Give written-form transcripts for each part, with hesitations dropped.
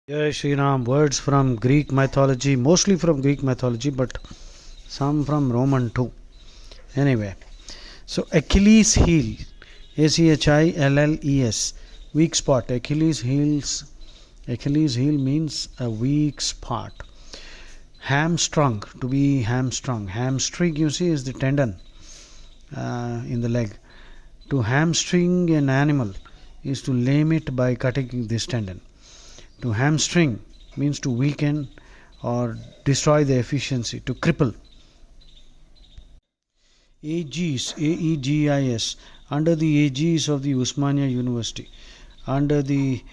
Jai Shri Ram, words from Greek mythology, mostly from Greek mythology, but some from Roman too. Anyway, so Achilles heel, Achilles, weak spot. Achilles heel means a weak spot. Hamstrung, to be hamstrung. Hamstring, you see, is the tendon in the leg. To hamstring an animal is to lame it by cutting this tendon. To hamstring means to weaken or destroy the efficiency, to cripple. Aegis, Aegis, under the Aegis of the Usmania University, under the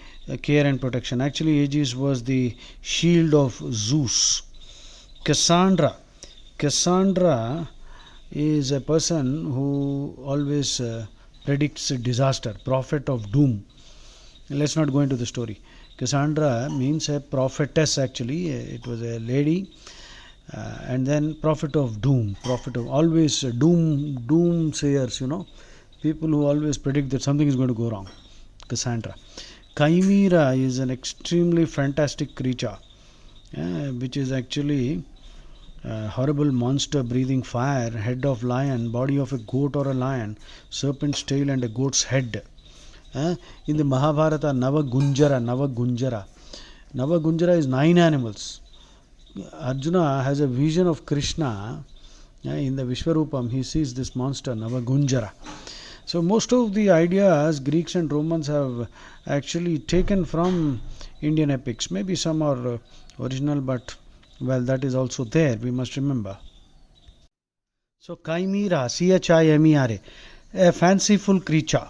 care and protection. Actually, Aegis was the shield of Zeus. Cassandra is a person who always predicts disaster, prophet of doom. Let's not go into the story. Cassandra means a prophetess, actually. It was a lady, and then prophet of doom, prophet of always doomsayers, people who always predict that something is going to go wrong. Cassandra. Chimera is an extremely fantastic creature, which is actually a horrible monster breathing fire, head of lion, body of a goat or a lion, serpent's tail and a goat's head. In the Mahabharata, Navagunjara is 9 animals. Arjuna has a vision of Krishna in the Vishwarupam. He sees this monster Navagunjara. So most of the ideas Greeks and Romans have actually taken from Indian epics. Maybe some are original, but well, that is also there, we must remember. So Chimera, Chimera, a fanciful creature.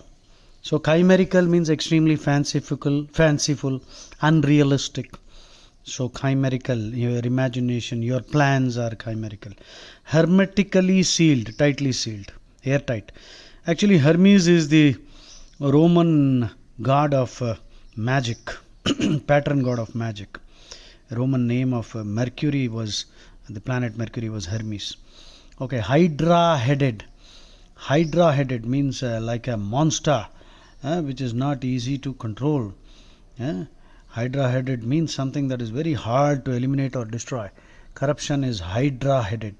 So chimerical means extremely fanciful, unrealistic. So chimerical, your imagination, your plans are chimerical. Hermetically sealed, tightly sealed, airtight. Actually, Hermes is the Roman god of magic, patron god of magic. Roman name of Mercury was, the planet Mercury was Hermes. Okay, Hydra-headed. Hydra-headed means like a monster, which is not easy to control. Hydra-headed means something that is very hard to eliminate or destroy. Corruption is Hydra-headed.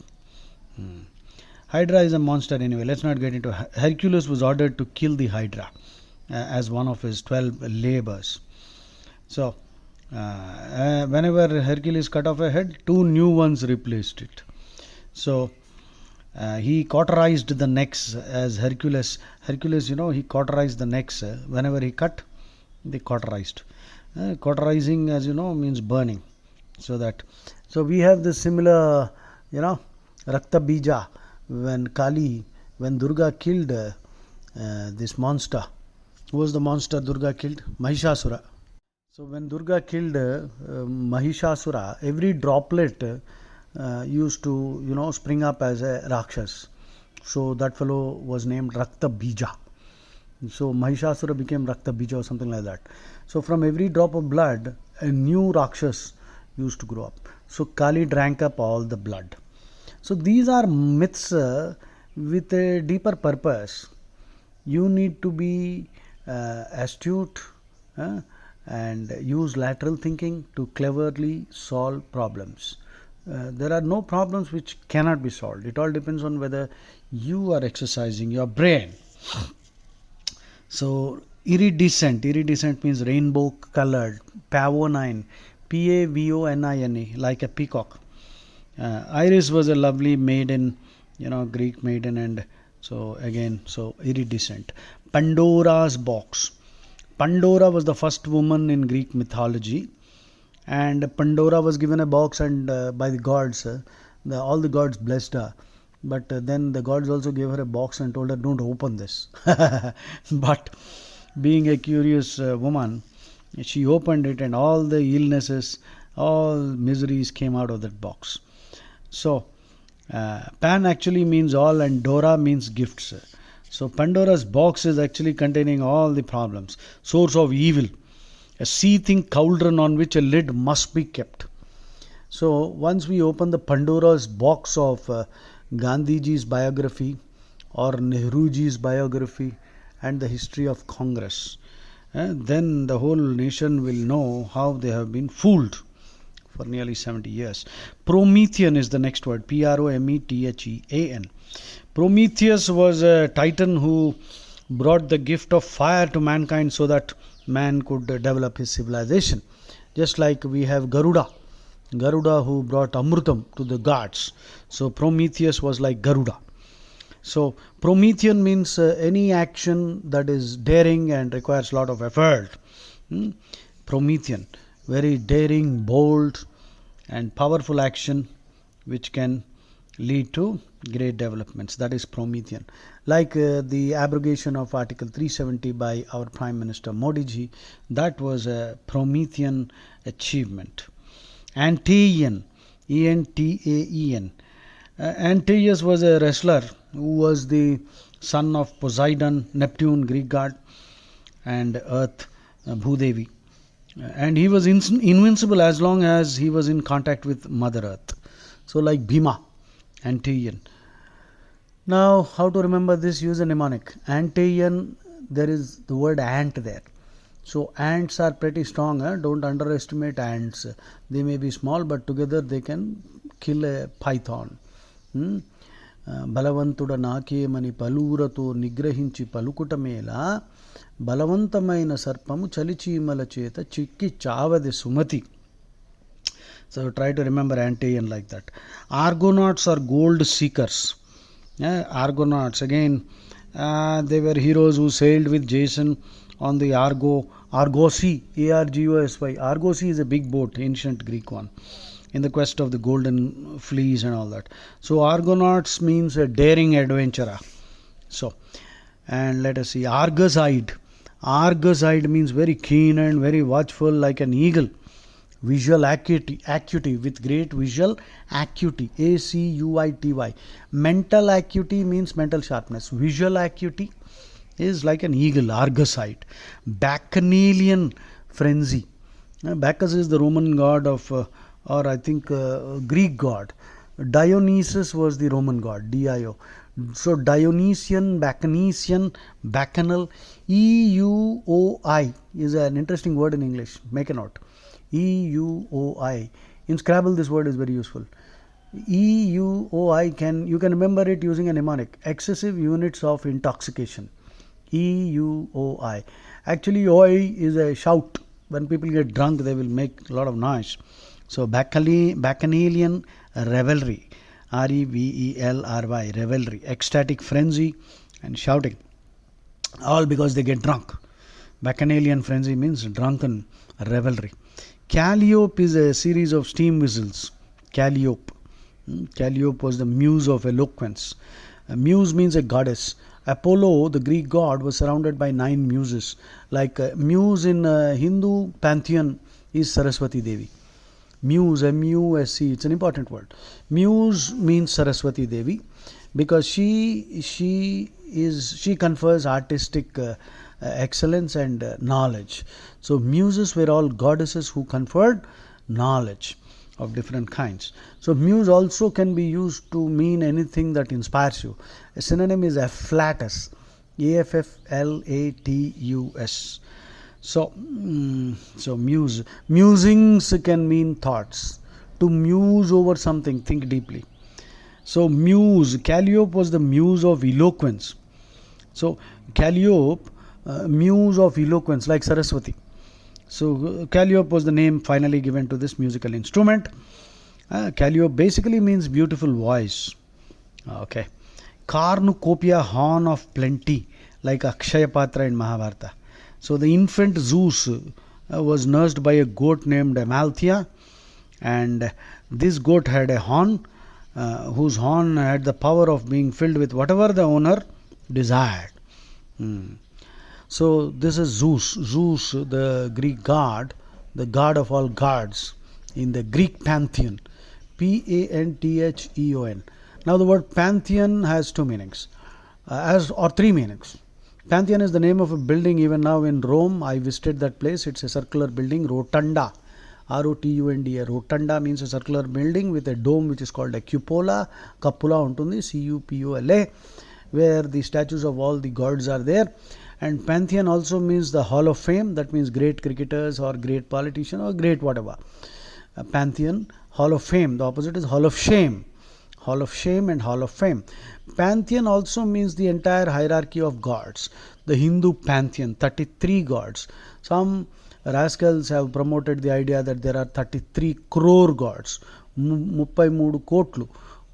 Hydra is a monster anyway. Let's not get into. Hercules was ordered to kill the Hydra as one of his 12 labors. So, whenever Hercules cut off a head, 2 new ones replaced it. So, he cauterized the necks as Hercules. Hercules, he cauterized the necks. Whenever he cut, they cauterized. Cauterizing, as you know, means burning. So we have this similar, Rakta Bija, when Durga killed this monster. Who was the monster Durga killed? Mahishasura. So when Durga killed Mahishasura, every droplet used to spring up as a Rakshas. So that fellow was named Rakta Bija. So Mahishasura became Rakta Bija or something like that. So from every drop of blood, a new Rakshas used to grow up. So Kali drank up all the blood. So these are myths with a deeper purpose. You need to be astute and use lateral thinking to cleverly solve problems. There are no problems which cannot be solved. It all depends on whether you are exercising your brain. So iridescent means rainbow colored. Pavonine, Pavonine, like a peacock. Iris was a lovely maiden, Greek maiden, and so iridescent. Pandora's box. Pandora was the first woman in Greek mythology, and Pandora was given a box and by the gods. All the gods blessed her. But then the gods also gave her a box and told her, don't open this. But being a curious woman, she opened it and all the illnesses, all miseries came out of that box. So, Pan actually means all and Dora means gifts. So, Pandora's box is actually containing all the problems. Source of evil. A seething cauldron on which a lid must be kept. So, once we open the Pandora's box of Gandhiji's biography or Nehruji's biography and the history of Congress, then the whole nation will know how they have been fooled for nearly 70 years. Promethean is the next word. Promethean. Prometheus was a titan who brought the gift of fire to mankind so that man could develop his civilization. Just like we have Garuda who brought Amrutam to the gods. So Prometheus was like Garuda. So Promethean means any action that is daring and requires a lot of effort. Promethean, very daring, bold and powerful action which can lead to great developments. That is Promethean. Like the abrogation of Article 370 by our Prime Minister Modi ji, that was a Promethean achievement. Antaean, Entaean. Antaeus was a wrestler who was the son of Poseidon, Neptune, Greek god, and Earth, Bhudevi. And he was invincible as long as he was in contact with Mother Earth. So like Bhima, Antaean. Now, how to remember this? Use a mnemonic. Antaean, there is the word ant there. So ants are pretty strong. Don't underestimate ants. They may be small, but together they can kill a python. బలవంతుడ నాకేమని పలువురతో నిగ్రహించి పలుకుట మేల బలవంతమైన సర్పము చలిచీమల చేత చిక్కి చావది Sumathi. So try to remember Antaean like that. Argonauts are gold seekers. Argonauts, again, they were heroes who sailed with Jason on the Argosy, Argosy. Argosy is a big boat, ancient Greek one, in the quest of the golden fleece and all that. So Argonauts means a daring adventurer. So, and let us see, Argus-eyed. Argus-eyed means very keen and very watchful, like an eagle. Visual acuity, with great visual acuity, ACUITY. Mental acuity means mental sharpness. Visual acuity is like an eagle, Argus-eyed. Bacchanalian frenzy. Bacchus is the Roman god of, or I think Greek god. Dionysus was the Roman god, Dio. So Dionysian, Bacchanal, EUOI is an interesting word in English. Make a note. EUOI. In Scrabble, this word is very useful. EUOI, you can remember it using a mnemonic. Excessive units of intoxication. EUOI. Actually, OI is a shout. When people get drunk, they will make a lot of noise. So Bacchanalian revelry. REVELRY, revelry. Ecstatic frenzy and shouting. All because they get drunk. Bacchanalian frenzy means drunken revelry. Calliope is a series of steam whistles. Calliope. Calliope was the muse of eloquence. Muse means a goddess. Apollo, the Greek god, was surrounded by 9 muses. Like muse in Hindu pantheon is Saraswati Devi. Muse, M-U-S-E, it's an important word. Muse means Saraswati Devi because she confers artistic excellence and knowledge. So muses were all goddesses who conferred knowledge of different kinds. So muse also can be used to mean anything that inspires you. A synonym is afflatus, AFFLATUS. So muse. Musings can mean thoughts. To muse over something, think deeply. So muse, Calliope was the muse of eloquence. So Calliope, muse of eloquence, like Saraswati. So Calliope was the name finally given to this musical instrument. Calliope basically means beautiful voice. Okay. Cornucopia, horn of plenty, like Akshaya Patra in Mahabharata. So the infant Zeus was nursed by a goat named Amalthea, and this goat had a horn whose horn had the power of being filled with whatever the owner desired. So this is Zeus. Zeus, the Greek god, the god of all gods in the Greek pantheon. Pantheon. Now the word pantheon has 2 meanings, or 3 meanings. Pantheon is the name of a building even now in Rome. I visited that place. It's a circular building, rotunda. ROTUNDA. Rotunda means a circular building with a dome which is called a cupola. Cupula untundi, CUPOLA, where the statues of all the gods are there. And pantheon also means the hall of fame. That means great cricketers or great politician or great whatever. Pantheon, hall of fame. The opposite is hall of shame. Hall of shame and hall of fame. Pantheon also means the entire hierarchy of gods. The Hindu pantheon, 33 gods. Some rascals have promoted the idea that there are 33 crore gods. 33 kotlu.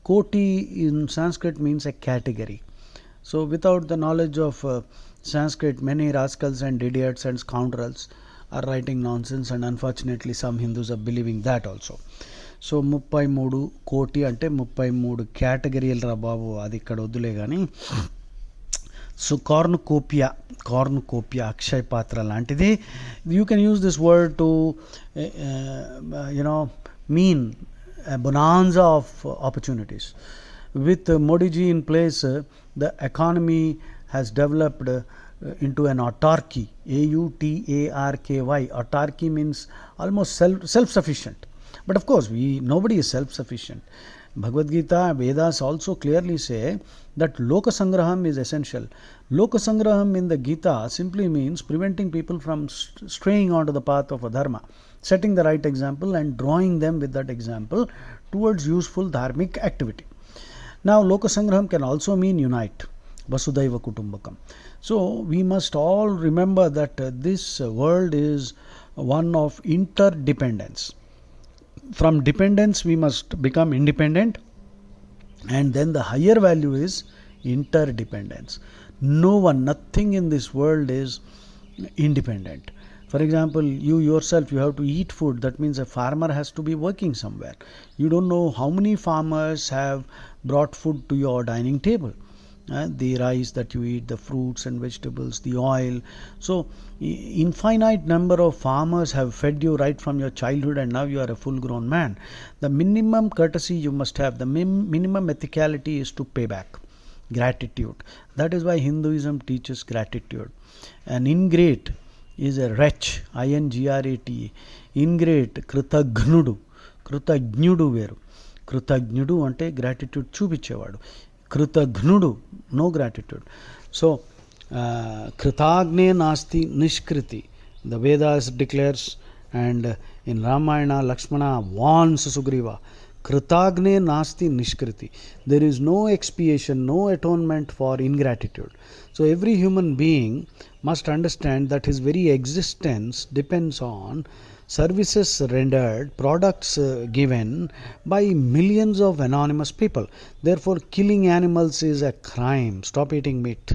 Koti in Sanskrit means a category. So without the knowledge of Sanskrit, many rascals and idiots and scoundrels are writing nonsense, and unfortunately some Hindus are believing that also. So 33 కోటి అంటే 33 కేటగిరీలు రా బాబు, అది ఇక్కడ వద్దులే కానీ. So కార్నుకోపియా అక్షయ పాత్ర లాంటిది. You can use this word to mean a bonanza of opportunities. With Modi ji in place, the economy has developed into an autarky. AUTARKY. Autarky means almost self-sufficient. But of course, nobody is self-sufficient. Bhagavad Gita, Vedas also clearly say that Loka Sangraham is essential. Loka Sangraham in the Gita simply means preventing people from straying onto the path of adharma, setting the right example and drawing them with that example towards useful dharmic activity. Now, Loka Sangraham can also mean unite. Vasudhaiva Kutumbakam. So, we must all remember that this world is one of interdependence. From dependence we must become independent, and then the higher value is interdependence. Nothing in this world is independent. For example, you yourself, you have to eat food. That means a farmer has to be working somewhere. You don't know how many farmers have brought food to your dining table. The rice that you eat, the fruits and vegetables, the oil. So infinite number of farmers have fed you right from your childhood, and now you are a full grown man. The minimum courtesy you must have, the minimum ethicality is to pay back. Gratitude. That is why Hinduism teaches gratitude. An ingrate is a wretch. INGRATE. Ingrate. కృతజ్ఞుడు వేరు. కృతజ్ఞుడు అంటే gratitude చూపించేవాడు. కృతఘ్నుడు, no gratitude. So kritagne nasti nishkriti, the Vedas declares, and in Ramayana Lakshmana warns Sugriva, kritagne nasti nishkriti. There is no expiation, no atonement for ingratitude. So every human being must understand that his very existence depends on services rendered, products given by millions of anonymous people. Therefore, killing animals is a crime. Stop eating meat.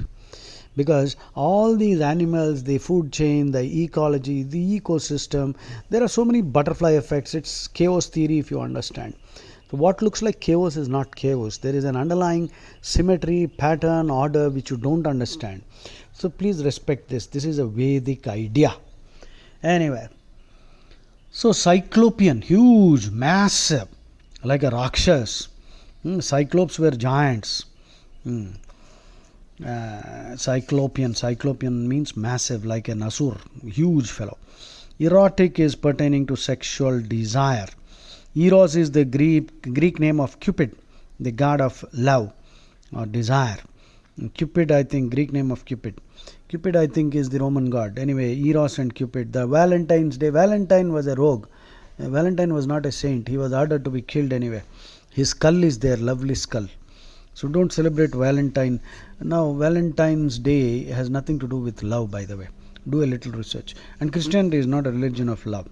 Because all these animals, the food chain, the ecology, the ecosystem, there are so many butterfly effects. It's chaos theory if you understand. So what looks like chaos is not chaos. There is an underlying symmetry, pattern, order which you don't understand. So please respect this. This is a Vedic idea. Anyway. So cyclopean, huge, massive, like a Rakshas. Cyclops were giants. Cyclopean means massive, like an asur, huge fellow. Erotic is pertaining to sexual desire. Eros is the Greek name of Cupid, the god of love or desire. Cupid, I think, Greek name of Cupid. Cupid, I think, is the Roman god. Anyway, Eros and Cupid. The Valentine's Day. Valentine was a rogue. Valentine was not a saint. He was ordered to be killed anyway. His skull is there, lovely skull. So don't celebrate Valentine. Now, Valentine's Day has nothing to do with love, by the way. Do a little research. And Christianity is not a religion of love,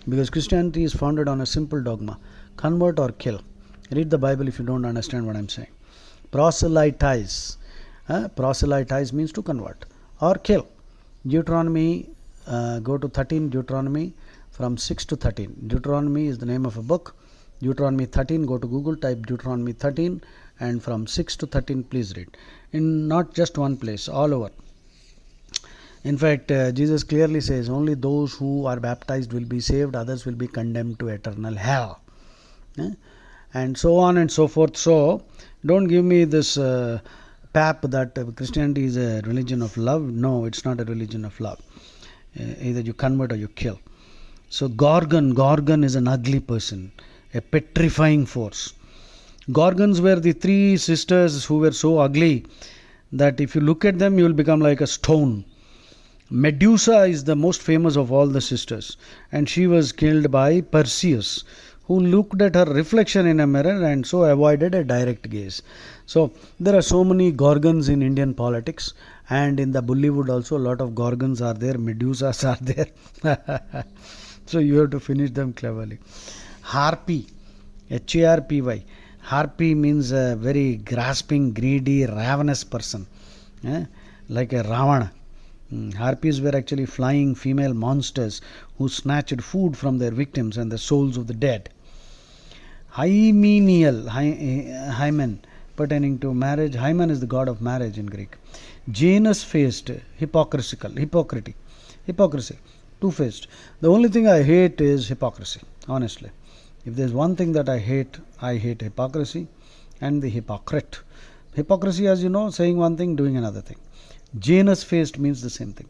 because Christianity is founded on a simple dogma: convert or kill. Read the Bible if you don't understand what I'm saying. Proselytize. Proselytize means to convert or kill. Deuteronomy, go to 13 Deuteronomy from 6 to 13. Deuteronomy is the name of a book. Deuteronomy 13, go to Google, type Deuteronomy 13, and from 6 to 13 please read. In not just one place, all over. In fact, Jesus clearly says only those who are baptized will be saved, others will be condemned to eternal hell. And so on and so forth. So don't give me this pap that Christianity is a religion of love. No, it's not a religion of love. Either you convert or you kill. So Gorgon is an ugly person, a petrifying force. Gorgons were the three sisters who were so ugly that if you look at them, you will become like a stone. Medusa is the most famous of all the sisters, and she was killed by Perseus, who looked at her reflection in a mirror and so avoided a direct gaze. So there are so many Gorgons in Indian politics, and in the Bollywood also a lot of Gorgons are there, Medusas are there. So you have to finish them cleverly. Harpy, Harpy. Harpy means a very grasping, greedy, ravenous person, like a Ravana. Harpies were actually flying female monsters who snatched food from their victims and the souls of the dead. Hymen, pertaining to marriage. Hymen is the god of marriage in Greek. Janus faced, hypocrisy, two-faced. The only thing I hate is hypocrisy, honestly. If there's one thing that I hate hypocrisy and the hypocrite. Hypocrisy, as you know, saying one thing, doing another thing. Janus faced means the same thing.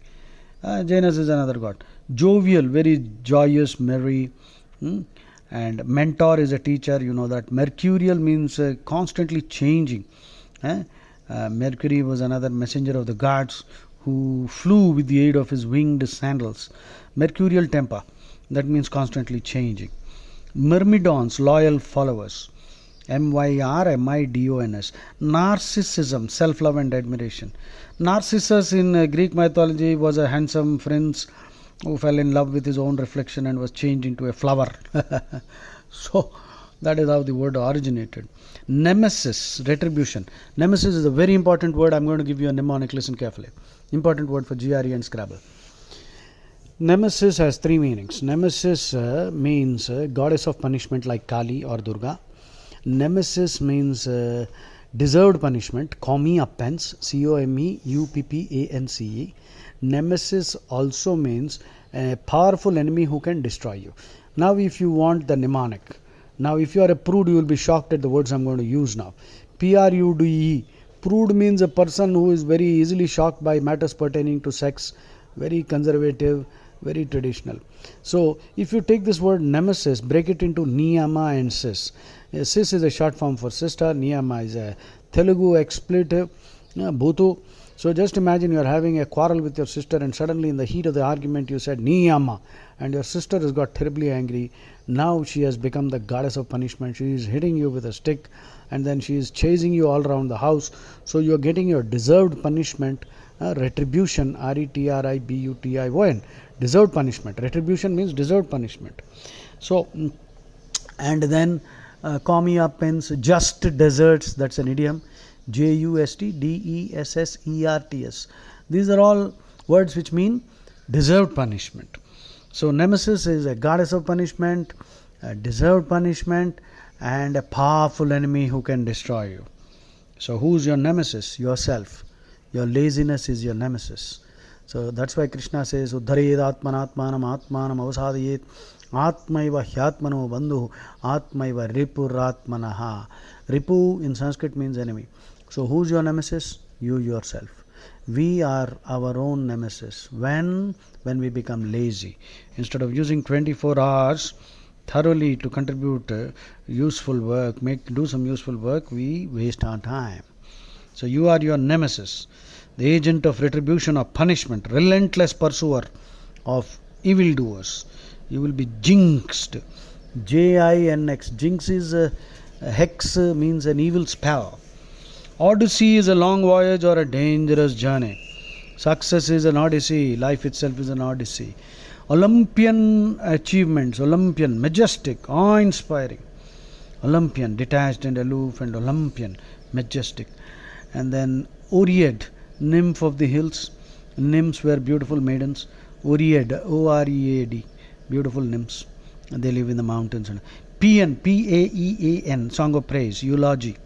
Janus is another god. Jovial, very joyous, merry. And mentor is a teacher, you know that. Mercurial means constantly changing. Mercury was another messenger of the gods who flew with the aid of his winged sandals. Mercurial temper, that means constantly changing. Myrmidons, loyal followers. Myrmidons. Narcissism, self-love and admiration. Narcissus in Greek mythology was a handsome prince who fell in love with his own reflection and was changed into a flower. So that is how the word originated. Nemesis, retribution. Nemesis is a very important word. I'm going to give you a mnemonic. Listen carefully. Important word for GRE and Scrabble. Nemesis has three meanings. Nemesis means goddess of punishment like Kali or Durga. Nemesis means deserved punishment, comeuppance, ComeuppancE. Nemesis also means a powerful enemy who can destroy you. Now if you want the mnemonic, now if you are a prude, you will be shocked at the words I'm going to use now. Prude. Prude means a person who is very easily shocked by matters pertaining to sex, very conservative, very traditional. So if you take this word nemesis, break it into niyama and sis. Sis is a short form for sister. Niyama is a Telugu expletive. Bhutu. So just imagine you are having a quarrel with your sister and suddenly in the heat of the argument you said niyama and your sister has got terribly angry. Now she has become the goddess of punishment. She is hitting you with a stick and then she is chasing you all around the house. So you are getting your deserved punishment, retribution, Retribution. Deserved punishment. Retribution means deserved punishment. So, and then comeuppance, just deserts, that's an idiom. Justdesserts. These are all words which mean deserved punishment. So nemesis is a goddess of punishment, a deserved punishment, and a powerful enemy who can destroy you. So who's your nemesis? Yourself. Your laziness is your nemesis. So that's why Krishna says, Uddhared atmanatmanam atmanam avasadayet atmaiva hyatmano bandhu atmaiva ripuratmanaha. Ripu in Sanskrit means enemy. So who's your nemesis? You yourself. We are our own nemesis. When we become lazy. Instead of using 24 hours thoroughly to contribute useful work, do some useful work, we waste our time. So you are your nemesis, the agent of retribution or punishment, relentless pursuer of evildoers. You will be jinxed. Jinx. Jinx is hex means an evil spell. Odyssey is a long voyage or a dangerous journey. Success is an odyssey. Life itself is an odyssey. Olympian achievements. Olympian, majestic, awe-inspiring. Olympian, detached and aloof, and Olympian, majestic. And then Oread, nymph of the hills. Nymphs were beautiful maidens. Oread, O-R-E-A-D, beautiful nymphs. And they live in the mountains. Paean, P-A-E-A-N, song of praise, eulogy.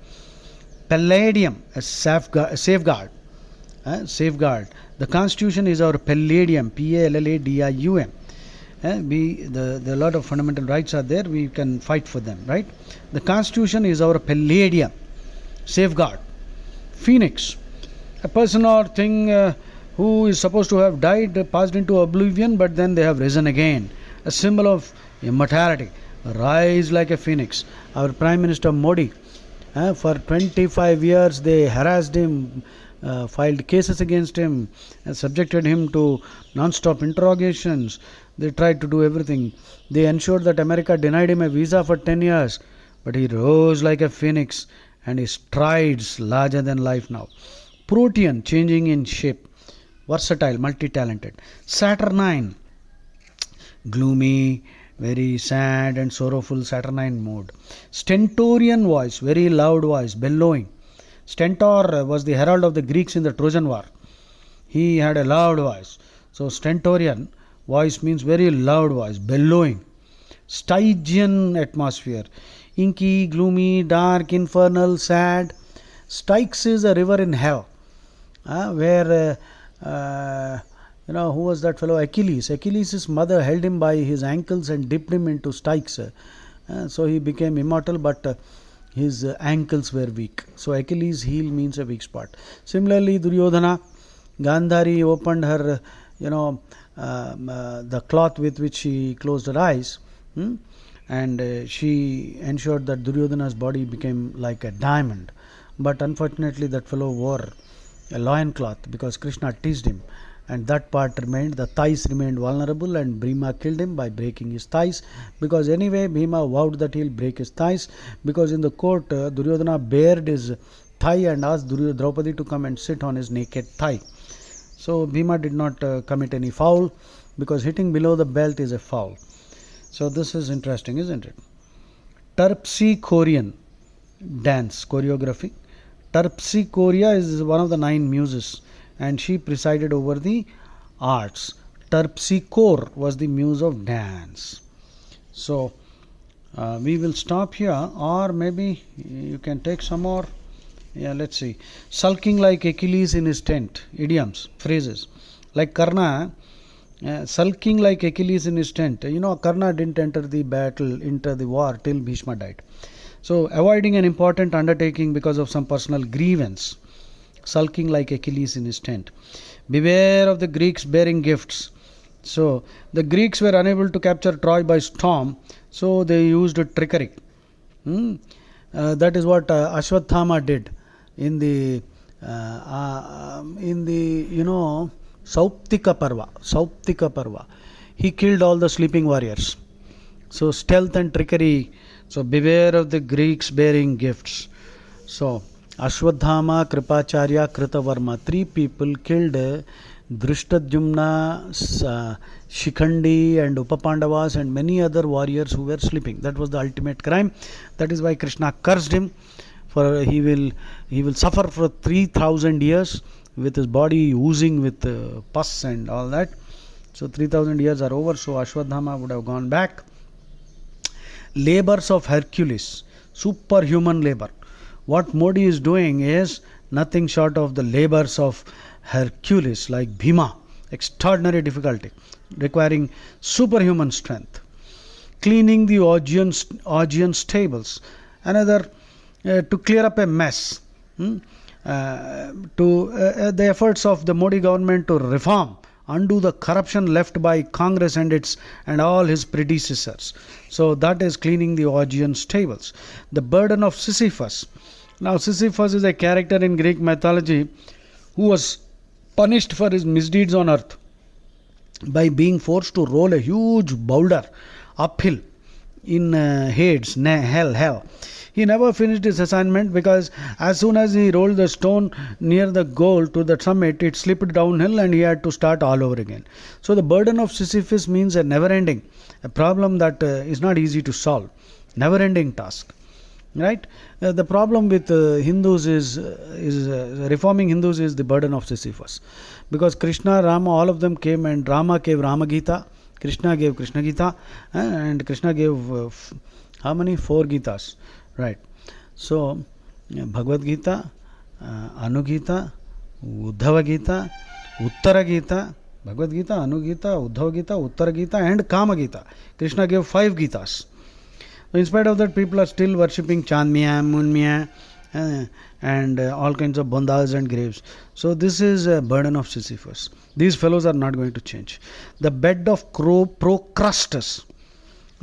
Palladium, a safeguard. Safeguard. The constitution is our palladium, P-A-L-L-A-D-I-U-M. There are a lot of fundamental rights are there, we can fight for them, right? The constitution is our palladium, safeguard. Phoenix, a person or thing who is supposed to have died, passed into oblivion, but then they have risen again. A symbol of immortality. Rise like a phoenix. Our Prime Minister Modi, for 25 years they harassed him, filed cases against him, subjected him to non-stop interrogations. They tried to do everything. They ensured that America denied him a visa for 10 years. But he rose like a phoenix, and his strides larger than life now. Protean, changing in shape. Versatile, multi-talented. Saturnine, gloomy, very sad and sorrowful Saturnine mood. Stentorian voice, very loud voice, bellowing. Stentor was the herald of the Greeks in the Trojan War. He had a loud voice. So Stentorian voice means very loud voice, bellowing. Stygian atmosphere, inky, gloomy, dark, infernal, sad. Styx is a river in hell, where who was that fellow? Achilles. Achilles' mother held him by his ankles and dipped him into Styx. So he became immortal, but his ankles were weak. So Achilles' heel means a weak spot. Similarly, Duryodhana, Gandhari opened her, the cloth with which she closed her eyes, and she ensured that Duryodhana's body became like a diamond. But unfortunately, that fellow wore a loincloth because Krishna teased him, and that part remained, the thighs remained vulnerable, and Bhima killed him by breaking his thighs, because anyway Bhima vowed that he'll break his thighs, because in the court Duryodhana bared his thigh and asked Draupadi to come and sit on his naked thigh. So Bhima did not commit any foul, because hitting below the belt is a foul. So this is interesting, isn't it? Terpsichorean dance choreography. Terpsichore is one of the 9 muses, and she presided over the arts. Terpsichore was the muse of dance. So we will stop here, or maybe you can take some more. Yeah, let's see. Sulking like Achilles in his tent. Idioms, phrases. Like Karna, sulking like Achilles in his tent. Karna didn't enter the war till Bhishma died. So avoiding an important undertaking because of some personal grievance. Sulking like Achilles in his tent. Beware of the Greeks bearing gifts. So the Greeks were unable to capture Troy by storm, so they used trickery. That is what Ashwathama did in the Sauptika Parva. He killed all the sleeping warriors. So stealth and trickery. So beware of the Greeks bearing gifts. So Ashwadhama, Kripacharya, Kritavarma, 3 people killed Drishtadhyumna, Shikhandi and Upapandavas and many other warriors who were sleeping. That was the ultimate crime. That is why Krishna cursed him, for he will suffer for 3,000 years with his body oozing with pus and all that. So 3,000 years are over, so Ashwadhama would have gone back. Labors of Hercules, superhuman labor. What Modi is doing is nothing short of the labors of Hercules, like Bhima. Extraordinary difficulty, requiring superhuman strength. Cleaning the Augean stables. Another, to clear up a mess. The efforts of the Modi government to reform, undo the corruption left by Congress and all his predecessors. So that is cleaning the Augean stables. The burden of Sisyphus. Now Sisyphus is a character in Greek mythology who was punished for his misdeeds on earth by being forced to roll a huge boulder uphill in Hades, hell. He never finished his assignment, because as soon as he rolled the stone near the goal to the summit, it slipped downhill and he had to start all over again. So the burden of Sisyphus means a never-ending, a problem that is not easy to solve, never-ending task. Right? The problem with Hindus is reforming Hindus is the burden of Sisyphus, because Krishna, Rama, all of them came, and Rama gave Rama Gita, Krishna gave Krishna Gita, and Krishna gave how many? 4 Gitas. Right. So Bhagavad Gita, Anugita, Uddhava Gita, Uttara Gita, Bhagavad Gita, Anugita, Uddhava Gita, Uttara Gita and Kama Gita. Krishna gave 5 Gitas. In spite of that, people are still worshipping Chandmiya, Munmiya, and all kinds of bandals and graves. So this is a burden of Sisyphus. These fellows are not going to change. The bed of Procrustes.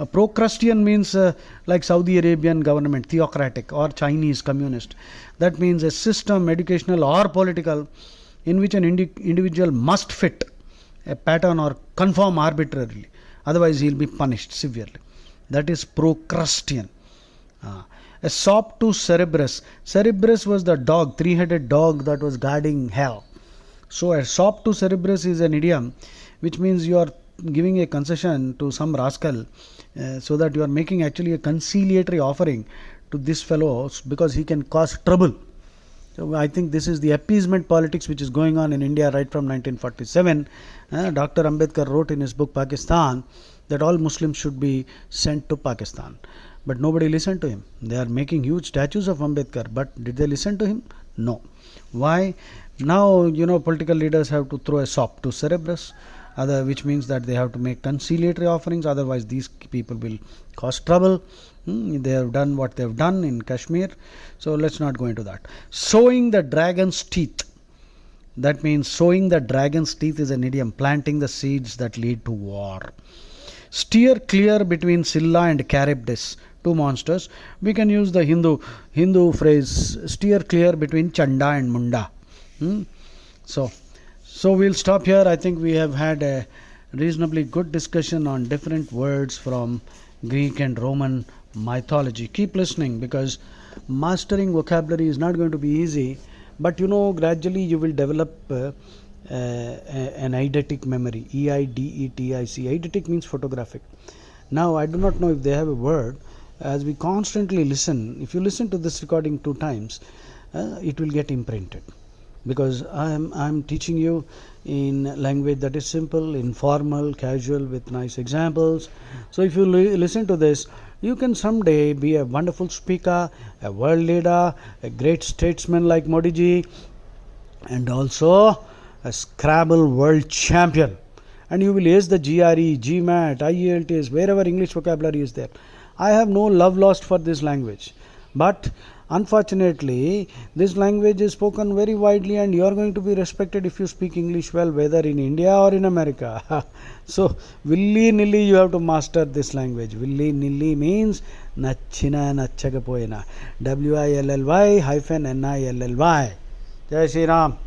Procrustean means like Saudi Arabian government, theocratic, or Chinese communist. That means a system, educational or political, in which an individual must fit a pattern or conform arbitrarily. Otherwise, he will be punished severely. That is Procrustean. A sop to Cerberus. Cerberus was the dog, three-headed dog that was guarding hell. So a sop to Cerberus is an idiom which means you are giving a concession to some rascal, so that you are making actually a conciliatory offering to this fellow because he can cause trouble. So I think this is the appeasement politics which is going on in India right from 1947. Dr. Ambedkar wrote in his book Pakistan that all Muslims should be sent to Pakistan. But nobody listened to him. They are making huge statues of Ambedkar, but did they listen to him? No. Why? Now, political leaders have to throw a sop to Cerberus, which means that they have to make conciliatory offerings, otherwise these people will cause trouble. They have done what they have done in Kashmir, so let's not go into that. Sowing the dragon's teeth. That means sowing the dragon's teeth is an idiom, planting the seeds that lead to war. Steer clear between Scylla and Charybdis, two monsters. We can use the Hindu phrase, steer clear between Chanda and Munda. So we'll stop here. I think we have had a reasonably good discussion on different words from Greek and Roman mythology. Keep listening, because mastering vocabulary is not going to be easy, but gradually you will develop an eidetic memory. E-I-D-E-T-I-C. Eidetic means photographic. Now I do not know if they have a word. As we constantly listen, if you listen to this recording 2 times, it will get imprinted, because I'm teaching you in language that is simple, informal, casual, with nice examples. So if you listen to this, you can someday be a wonderful speaker, a world leader, a great statesman like Modi ji, and also a Scrabble world champion. And you will ace the GRE, GMAT, IELTS, wherever English vocabulary is there. I have no love lost for this language, but unfortunately this language is spoken very widely, and you are going to be respected if you speak English well, whether in India or in America. So willy-nilly you have to master this language. Willy-nilly means nachina nachakapoyena. WILLY -NILLY. Jai Shri Ram.